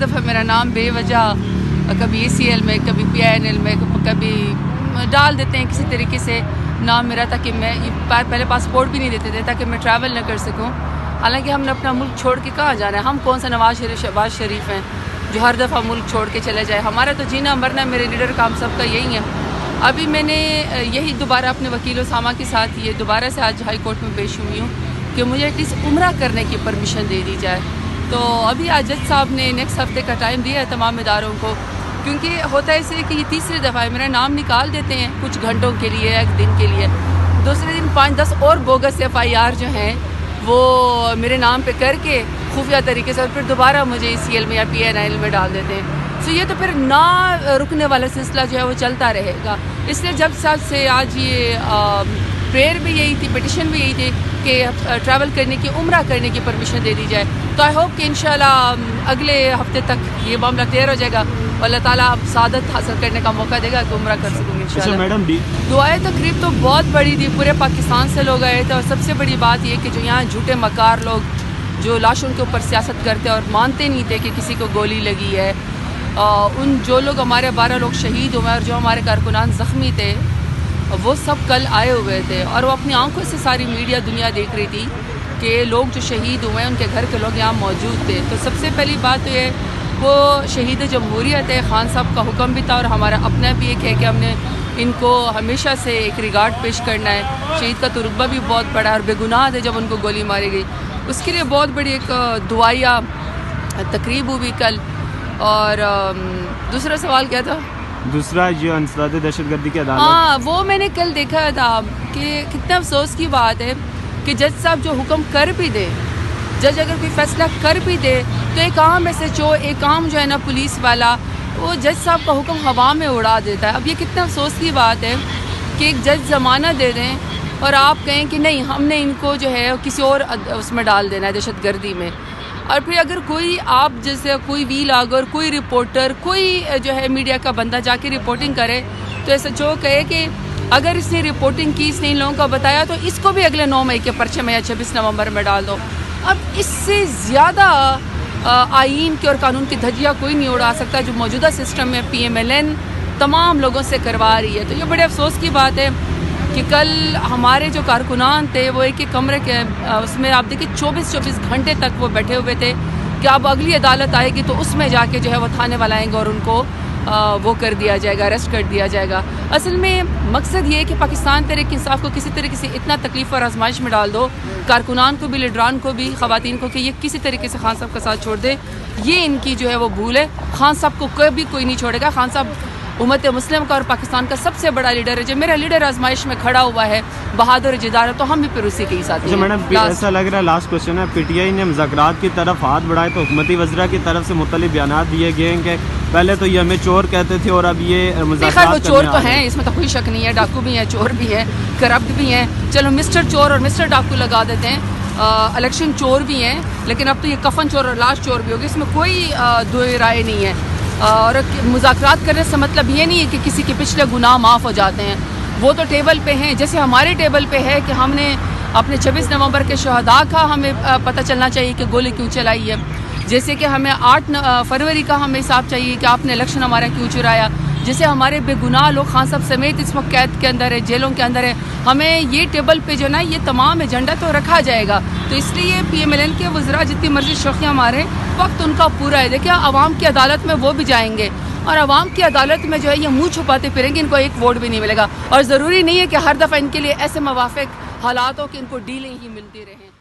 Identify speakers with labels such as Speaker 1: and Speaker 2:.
Speaker 1: دفعہ میرا نام بے وجہ کبھی ACL میں کبھی PINL میں کبھی ڈال دیتے ہیں کسی طریقے سے نام میرا، تاکہ میں پہلے پاسپورٹ بھی نہیں دیتے تھے تاکہ میں ٹریول نہ کر سکوں. حالانکہ ہم نے اپنا ملک چھوڑ کے کہاں جانا ہے؟ ہم کون سا نواز شریف ہیں جو ہر دفعہ ملک چھوڑ کے چلے جائے؟ ہمارا تو جینا مرنا میرے لیڈر کا ہم سب کا یہی ہے. ابھی میں نے یہی دوبارہ اپنے وکیل اسامہ کے ساتھ یہ دوبارہ سے آج ہائی کورٹ میں پیش ہوئی ہوں کہ مجھے ایٹ لیسٹ عمرہ کرنے کی پرمیشن دے دی جائے. تو ابھی آج جج صاحب نے نیکسٹ ہفتے کا ٹائم دیا ہے تمام اداروں کو، کیونکہ ہوتا ہے اسے کہ یہ تیسری دفعہ ہے. میرا نام نکال دیتے ہیں کچھ گھنٹوں کے لیے، ایک دن کے لیے، دوسرے دن 5-10 اور بوگس FIR جو ہیں وہ میرے نام پہ کر کے خفیہ طریقے سے، اور پھر دوبارہ مجھے ACL میں یا PINL میں ڈال دیتے ہیں. سو یہ تو پھر نہ رکنے والا سلسلہ جو ہے وہ چلتا رہے گا. اس لیے جب سال سے آج یہ پریئر بھی یہی تھی، پٹیشن بھی یہی تھی کہ ٹریول کرنے کی، عمرہ کرنے کی پرمیشن دے دی جائے. تو آئی ہوپ کہ انشاءاللہ اگلے ہفتے تک یہ معاملہ کلیئر ہو جائے گا اور اللہ تعالیٰ اب سعادت حاصل کرنے کا موقع دے گا کہ عمرہ کر سکوں گی انشاءاللہ.
Speaker 2: میڈم
Speaker 1: دعائیں تقریب تو بہت بڑی تھی، پورے پاکستان سے لوگ آئے تھے، اور سب سے بڑی بات یہ کہ جو یہاں جھوٹے مکار لوگ جو لاشوں کے اوپر سیاست کرتے اور مانتے نہیں تھے کہ کسی کو گولی لگی ہے، ان جو لوگ ہمارے 12 لوگ شہید ہوئے اور جو ہمارے کارکنان زخمی تھے وہ سب کل آئے ہوئے تھے، اور وہ اپنی آنکھوں سے ساری میڈیا دنیا دیکھ رہی تھی کہ لوگ جو شہید ہوئے ہیں ان کے گھر کے لوگ یہاں موجود تھے. تو سب سے پہلی بات تو یہ وہ شہید جمہوریت ہے، خان صاحب کا حکم بھی تھا اور ہمارا اپنا بھی ایک ہے کہ ہم نے ان کو ہمیشہ سے ایک ریگارڈ پیش کرنا ہے. شہید کا تو رتبہ بھی بہت بڑا ہے اور بے گناہ تھے جب ان کو گولی ماری گئی. اس کے لیے بہت بڑی ایک دعائیہ تقریب ہوئی کل. اور دوسرا سوال کیا تھا؟
Speaker 2: دوسرا جو انسداد دہشت گردی کی عدالت،
Speaker 1: ہاں وہ میں نے کل دیکھا تھا کہ کتنا افسوس کی بات ہے کہ جج صاحب جو حکم کر بھی دے، جج اگر کوئی فیصلہ کر بھی دے تو ایک عام SHO، ایک عام جو ہے نا پولیس والا، وہ جج صاحب کا حکم ہوا میں اڑا دیتا ہے. اب یہ کتنا افسوس کی بات ہے کہ ایک جج ضمانت دے دیں اور آپ کہیں کہ نہیں ہم نے ان کو جو ہے کسی اور اس میں ڈال دینا ہے دہشت گردی میں. اور پھر اگر کوئی آپ جیسے کوئی ویلاگر، کوئی رپورٹر، کوئی جو ہے میڈیا کا بندہ جا کے رپورٹنگ کرے تو SHO کہے کہ اگر اس نے رپورٹنگ کی، اس نے ان لوگوں کو بتایا تو اس کو بھی اگلے 9 مئی کے پرچے میں یا 26 نومبر میں ڈال دو. اب اس سے زیادہ آئین کے اور قانون کی دھجیاں کوئی نہیں اڑا سکتا جو موجودہ سسٹم میں PMLN تمام لوگوں سے کروا رہی ہے. تو یہ بڑے افسوس کی بات ہے کہ کل ہمارے جو کارکنان تھے وہ ایک کمرے کے اس میں آپ دیکھیں 24 گھنٹے تک وہ بیٹھے ہوئے تھے کہ اب اگلی عدالت آئے گی تو اس میں جا کے جو ہے وہ تھانے والا آئیں گے اور ان کو وہ کر دیا جائے گا، اریسٹ کر دیا جائے گا. اصل میں مقصد یہ ہے کہ پاکستان تحریک انصاف کو کسی طریقے سے اتنا تکلیف اور آزمائش میں ڈال دو، کارکنان کو بھی، لیڈران کو بھی، خواتین کو، کہ یہ کسی طریقے سے خان صاحب کا ساتھ چھوڑ دے. یہ ان کی جو ہے وہ بھول ہے. خان صاحب کو کبھی کوئی نہیں چھوڑے گا. خان صاحب امت مسلم کا اور پاکستان کا سب سے بڑا لیڈر ہے. جب میرا لیڈر آزمائش میں کھڑا ہوا ہے، بہادر جدار، تو ہم بھی پھر اسی کے ہی ساتھ ہیں.
Speaker 2: میڈم ایسا لگ رہا ہے، لاسٹ کوشچن ہے، PTI نے مذاکرات کی طرف ہاتھ بڑھائے تو حکومتی وزراء کی طرف سے مختلف بیانات دیے گئے ہیں کہ پہلے تو یہ ہمیں چور کہتے تھے اور اب یہ مذاکرات،
Speaker 1: وہ چور تو ہیں، اس میں تو کوئی شک نہیں ہے، ڈاکو بھی ہیں، چور بھی ہیں، کرپٹ بھی ہیں. چلو مسٹر چور اور مسٹر ڈاکو لگا دیتے ہیں. الیکشن چور بھی ہیں، لیکن اب تو یہ کفن چور اور لاش چور بھی ہوگی، اس میں کوئی دو رائے نہیں ہے. اور مذاکرات کرنے سے مطلب یہ نہیں ہے کہ کسی کے پچھلے گناہ معاف ہو جاتے ہیں. وہ تو ٹیبل پہ ہیں، جیسے ہمارے ٹیبل پہ ہے کہ ہم نے اپنے 26 نومبر کے شہداء کا ہمیں پتہ چلنا چاہیے کہ گولی کیوں چلائی ہے، جیسے کہ ہمیں 8 فروری کا ہمیں حساب چاہیے کہ آپ نے الیکشن ہمارا کیوں چرایا، جیسے ہمارے بے گناہ لوگ خان صاحب سمیت اس وقت قید کے اندر ہے، جیلوں کے اندر ہے. ہمیں یہ ٹیبل پہ جو نا یہ تمام ایجنڈا تو رکھا جائے گا. تو اس لیے PMLN کے وزراء جتنی مرضی شوخیاں ماریں، وقت ان کا پورا ہے. دیکھیں عوام کی عدالت میں وہ بھی جائیں گے اور عوام کی عدالت میں جو ہے یہ منہ چھپاتے پھریں گے، ان کو ایک ووٹ بھی نہیں ملے گا. اور ضروری نہیں ہے کہ ہر دفعہ ان کے لیے ایسے موافق حالات ہو کہ ان کو ڈیلیں ہی ملتی رہیں.